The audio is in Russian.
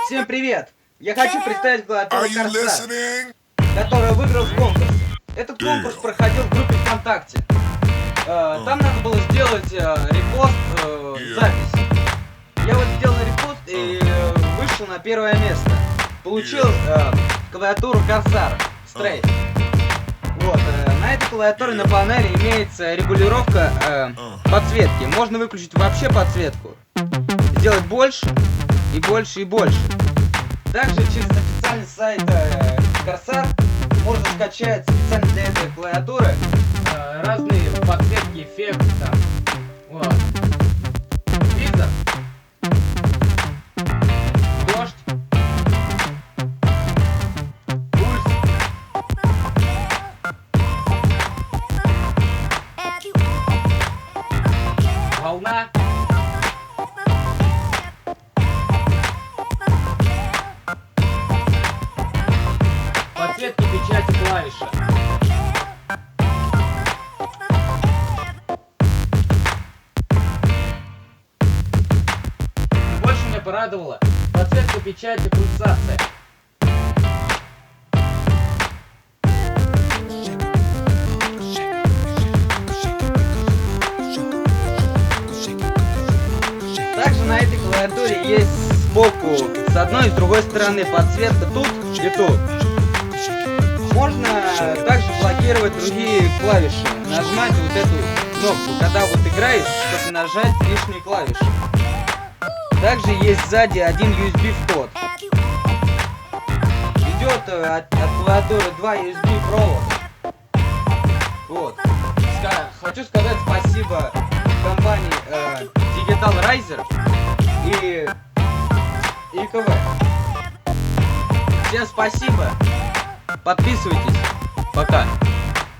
Всем привет! Я хочу представить клавиатуру Corsair, которая выиграла в конкурсе. Этот конкурс проходил в группе ВКонтакте. Там надо было сделать репост, запись. Я вот сделал репост и вышел на первое место. Получил клавиатуру Corsair Straight. Вот, на этой клавиатуре на панели имеется регулировка подсветки. Можно выключить вообще подсветку, сделать больше и больше и больше. Также через официальный сайт Corsair можно скачать специально для этой клавиатуры разные подсветки, эффекты там. Вот. Визор, дождь, пульс, волна, подсветки печати клавиши. Больше меня порадовала подсветка печати пульсация. Также на этой клавиатуре есть сбоку с одной и с другой стороны подсветка тут и тут. Можно также блокировать другие клавиши, нажимать вот эту кнопку, когда вот играешь, чтобы нажать лишние клавиши. Также есть сзади один USB вход. Идет от клавиатуры 2 USB провода. Вот. Хочу сказать спасибо компании Digital Riser и КВ. Всем спасибо. Подписывайтесь. Пока.